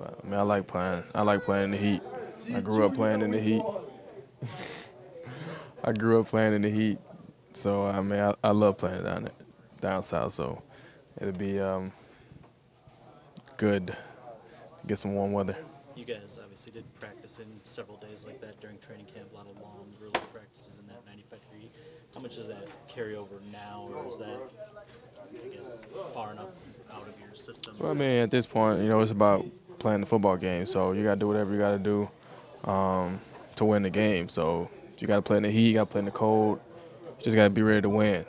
I mean, I like playing. I like playing in the heat. I grew up playing in the heat. I grew up playing in the heat. So I mean, I love playing down south. So it'll be good to get some warm weather. You guys obviously did practice in several days like that during training camp, a lot of long, early practices in that 95-degree heat. How much does that carry over now, or is that, I guess, far enough out of your system? Well, I mean, at this point, it's about playing the football game. So you got to do whatever you got to do to win the game. So you got to play in the heat, you got to play in the cold. You just got to be ready to win.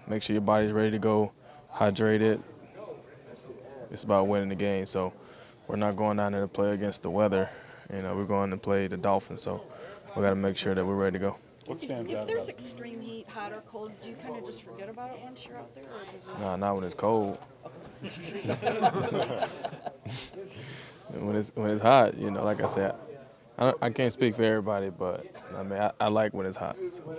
Make sure your body's ready to go, hydrated. It's about winning the game. So we're not going down there to play against the weather. We're going to play the Dolphins. So we got to make sure that we're ready to go. What stands out? If there's extreme heat, hot or cold, do you kind of just forget about it once you're out there? Or does it... Nah, not when it's cold. when it's hot, like I said, I can't speak for everybody, but I mean, I like when it's hot. So. Well,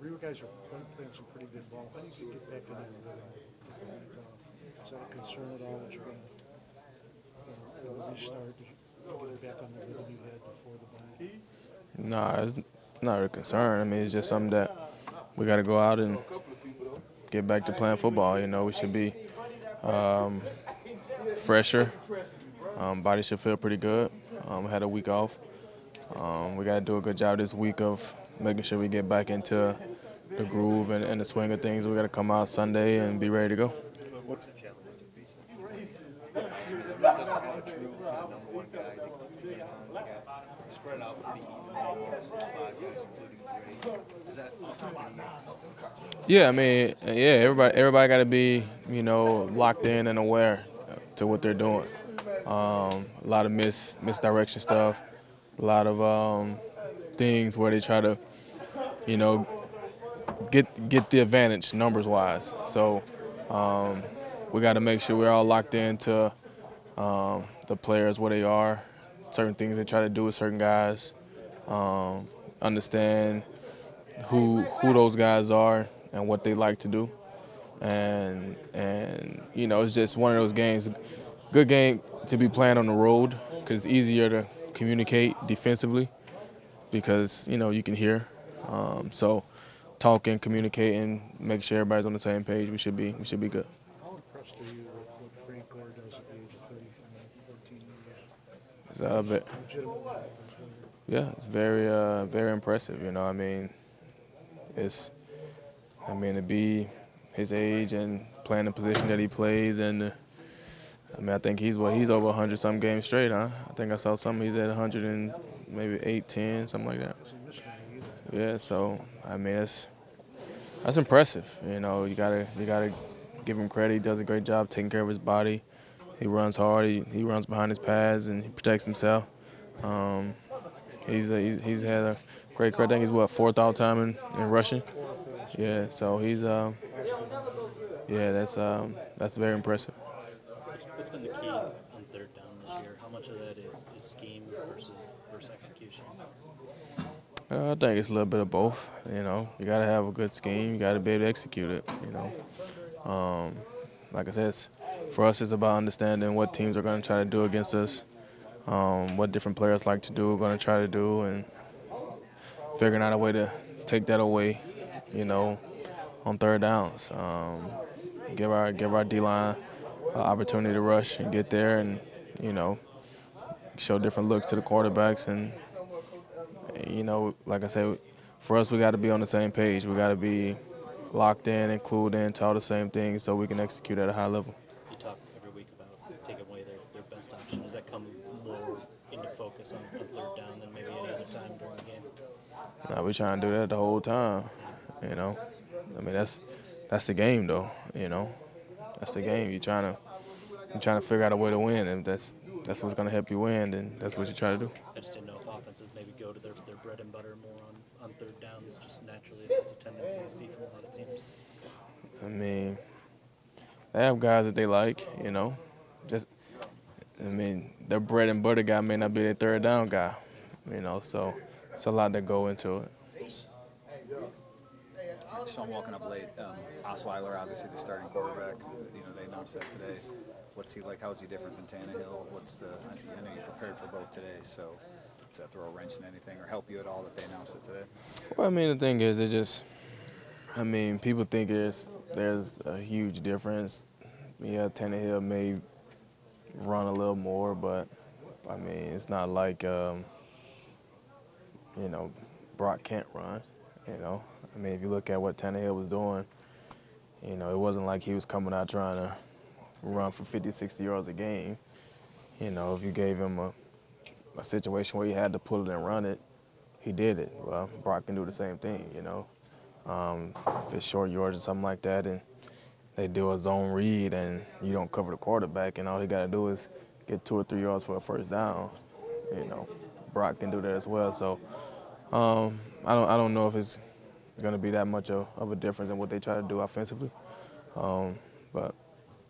you guys are playing some pretty good ball. How do you get back in there? Is that a concern at all that you're going to restart, get back on the rhythm you had before the bye? Nah, it's not a concern. I mean, it's just something that we got to go out and get back to playing football. We should be fresher. Body should feel pretty good. Had a week off. We got to do a good job this week of making sure we get back into the groove and the swing of things. We got to come out Sunday and be ready to go. What's the challenge? Spread out pretty Yeah, I mean, everybody got to be, locked in and aware to what they're doing. A lot of misdirection stuff, a lot of things where they try to, get the advantage numbers wise. So we got to make sure we're all locked into the players where they are, certain things they try to do with certain guys, understand who those guys are and what they like to do, and it's just one of those games, good game to be playing on the road because it's easier to communicate defensively because you can hear. So talking, communicating, make sure everybody's on the same page. We should be good. How impressed are you with what Frank Gore does at the age of 14 years? Is that a bit? Yeah, it's very impressive. I mean, to be his age and playing the position that he plays, and I think he's over 100 some games straight, huh? I think I saw something. He's at 100 and maybe 8, 10, something like that. Yeah, so I mean that's impressive. You gotta give him credit. He does a great job taking care of his body. He runs hard. He runs behind his pads and he protects himself. He's had a great career. I think he's fourth all time in rushing. Yeah, so he's that's very impressive. What's been the key on third down this year? How much of that is scheme versus execution? I think it's a little bit of both. You got to have a good scheme. You got to be able to execute it. Like I said, for us, it's about understanding what teams are going to try to do against us, what different players like to do, going to try to do, and figuring out a way to take that away, on third downs. Give our D-line an opportunity to rush and get there and, show different looks to the quarterbacks. And, like I said, for us, we got to be on the same page. We got to be locked in and clued in to all the same things so we can execute at a high level. You talk every week about taking away their best option. Does that come more into focus on third down than maybe any other time during the game? No, we're trying to do that the whole time, I mean, that's the game, though, That's the game. You're trying to figure out a way to win, and that's what's going to help you win, and that's what you try to do. I just didn't know if offenses maybe go to their bread and butter more on third downs, just naturally. It's a tendency to see from a lot of teams. I mean, they have guys that they like, their bread and butter guy may not be their third down guy, so it's a lot that go into it. Saw him walking up late. Osweiler, obviously the starting quarterback. They announced that today. What's he like? How is he different than Tannehill? I know you prepared for both today, so does that throw a wrench in anything or help you at all that they announced it today? Well, I mean, the thing is, people think there's a huge difference. Yeah, Tannehill may run a little more, but I mean, it's not like Brock can't run. I mean, if you look at what Tannehill was doing, it wasn't like he was coming out trying to run for 50, 60 yards a game. If you gave him a situation where he had to pull it and run it, he did it. Well, Brock can do the same thing, if it's short yards or something like that, and they do a zone read and you don't cover the quarterback, and all he got to do is get 2 or 3 yards for a first down. Brock can do that as well. So I don't know if it's going to be that much of a difference in what they try to do offensively, but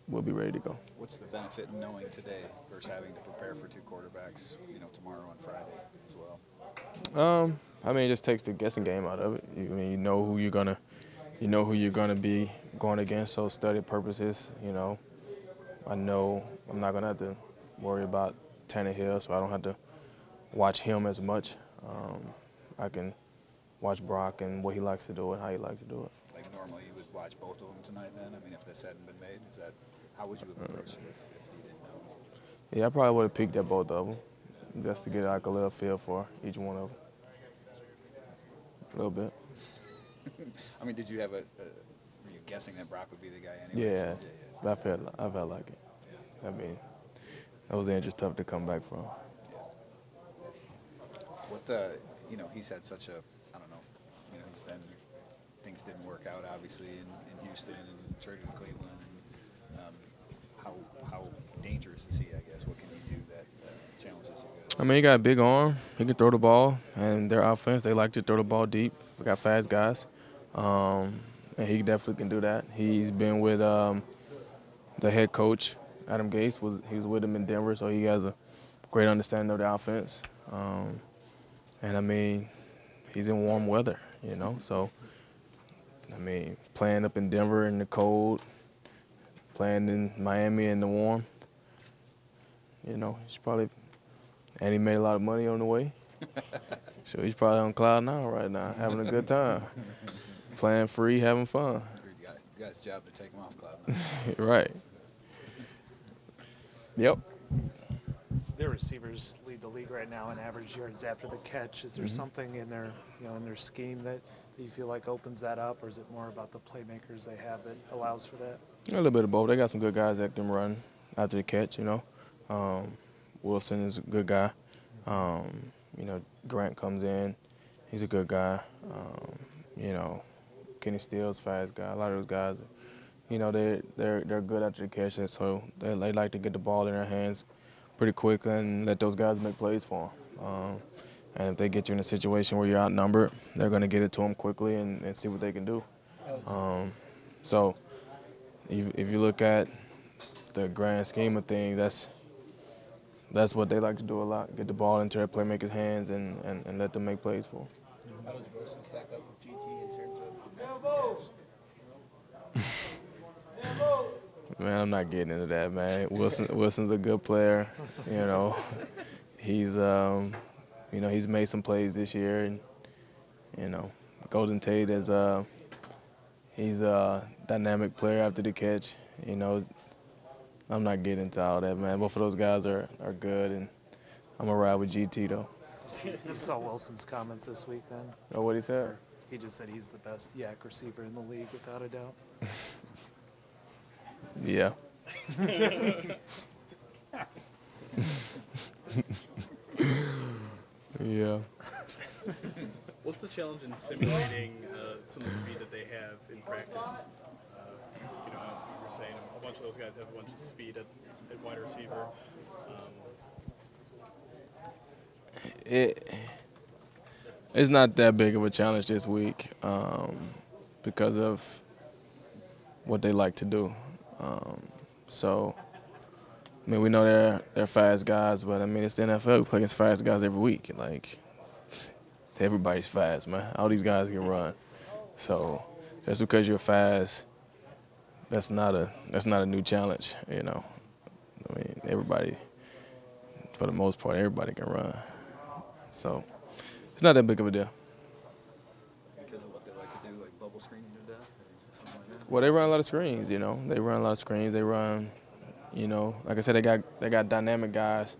we'll be ready to go. What's the benefit in knowing today versus having to prepare for 2 quarterbacks, tomorrow and Friday as well? I mean, it just takes the guessing game out of it. You know who you're gonna be going against. So study purposes, I know I'm not gonna have to worry about Tannehill, so I don't have to watch him as much. I can watch Brock and what he likes to do and how he likes to do it. Like normally you would watch both of them tonight then? I mean, if this hadn't been made, how would you have approached it if you didn't know? Yeah, I probably would have peeked at both of them just to get like a little feel for each one of them. A little bit. I mean, did you have were you guessing that Brock would be the guy anyway? Yeah, I felt like it. Yeah. I mean, that was just tough to come back from. Yeah. What he's had such a, I don't know, things didn't work out obviously in Houston and traded to Cleveland. And, how dangerous is he? I guess. What can he do that challenges you guys? I mean, he got a big arm. He can throw the ball, and their offense, they like to throw the ball deep. We got fast guys, and he definitely can do that. He's been with the head coach, Adam Gase. He was with him in Denver, so he has a great understanding of the offense. And, I mean, he's in warm weather, So, I mean, playing up in Denver in the cold, playing in Miami in the warm, he's probably – and he made a lot of money on the way. So he's probably on cloud nine right now, having a good time. Playing free, having fun. You got his job to take him off cloud nine. Right. Yep. Their receivers lead the league right now in average yards after the catch. Is there something in their, in their scheme that you feel like opens that up, or is it more about the playmakers they have that allows for that? A little bit of both. They got some good guys that can run after the catch, Wilson is a good guy. Grant comes in. He's a good guy. Kenny Steele's a fast guy. A lot of those guys, they're good after the catch, so they like to get the ball in their hands pretty quick and let those guys make plays for them. And if they get you in a situation where you're outnumbered, they're going to get it to them quickly and see what they can do. So if you look at the grand scheme of things, that's what they like to do a lot, get the ball into their playmakers' hands and let them make plays for them. How does Wilson stack up with GT in terms of Man, I'm not getting into that, man. Wilson's a good player. He's he's made some plays this year, and Golden Tate is he's a dynamic player after the catch. I'm not getting into all that, man. Both of those guys are good, and I'm gonna ride with GT though. You saw Wilson's comments this week then? Oh, what he said? He just said he's the best yak receiver in the league without a doubt. Yeah. Yeah. What's the challenge in simulating some of the speed that they have in practice? You were saying a bunch of those guys have a bunch of speed at wide receiver. It's not that big of a challenge this week because of what they like to do. So, I mean, we know they're fast guys, but I mean, it's the NFL. We play against fast guys every week. Like, everybody's fast, man. All these guys can run. So, just because you're fast, that's not a new challenge. I mean, everybody, for the most part, everybody can run. So it's not that big of a deal. Because of what they like to do, like bubble screening to death or something like that? Well, they run a lot of screens, you know. They run a lot of screens. They run, you know, like I said, they got dynamic guys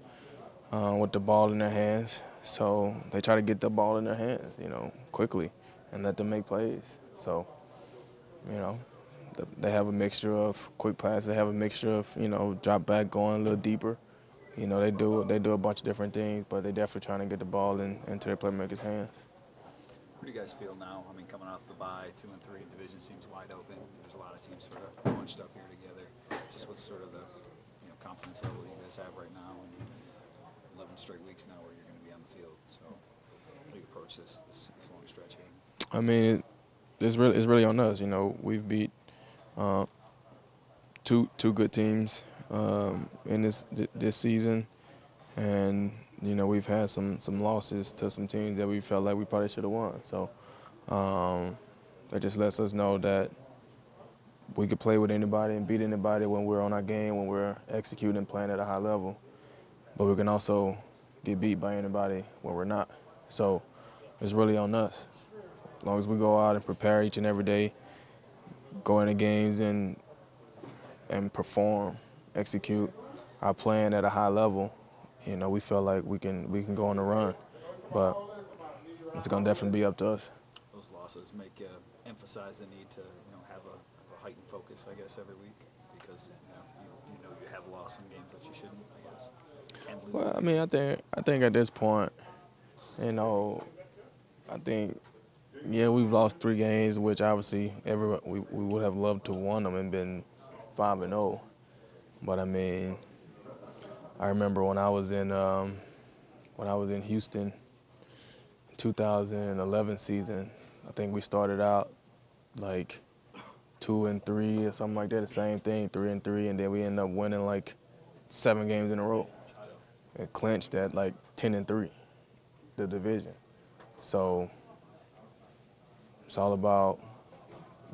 with the ball in their hands. So they try to get the ball in their hands, you know, quickly and let them make plays. So, you know, they have a mixture of quick passes. They have a mixture of, you know, drop back, going a little deeper. You know, they do a bunch of different things, but they definitely trying to get the ball into their playmakers' hands. What do you guys feel now? I mean, coming off the bye, 2 and 3, division seems wide open. There's a lot of teams sort of bunched up here together. Just what's sort of the confidence level you guys have right now, and 11 straight weeks now where you're going to be on the field. So, how do you approach this long stretch here? I mean, it's really on us. You know, we've beat two good teams in this season, and you know we've had some losses to some teams that we felt like we probably should have won. So that just lets us know that we could play with anybody and beat anybody when we're on our game, when we're executing and playing at a high level. But we can also get beat by anybody when we're not. So it's really on us. As long as we go out and prepare each and every day, go into games and perform, execute our plan at a high level, you know, we feel like we can go on the run. But it's going to definitely be up to us. Those losses make emphasize the need to have a heightened focus, I guess, every week because you have lost some games that you shouldn't, I guess. Can't lose. Well, I mean, I think at this point, you know, I think we've lost 3 games, which obviously we would have loved to have won them and been 5-0. But I mean, I remember when I was in Houston, 2011 season. I think we started out like 2-3 or something like that. The same thing, 3-3, and then we ended up winning like 7 games in a row and clinched at like 10-3, the division. So it's all about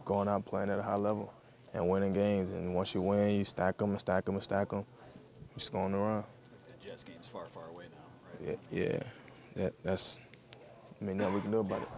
going out playing at a high level and winning games. And once you win, you stack them and stack them and stack them. You just go on the run. The Jets game's far, far away now, right? Yeah. That's. I mean, nothing we can do about it.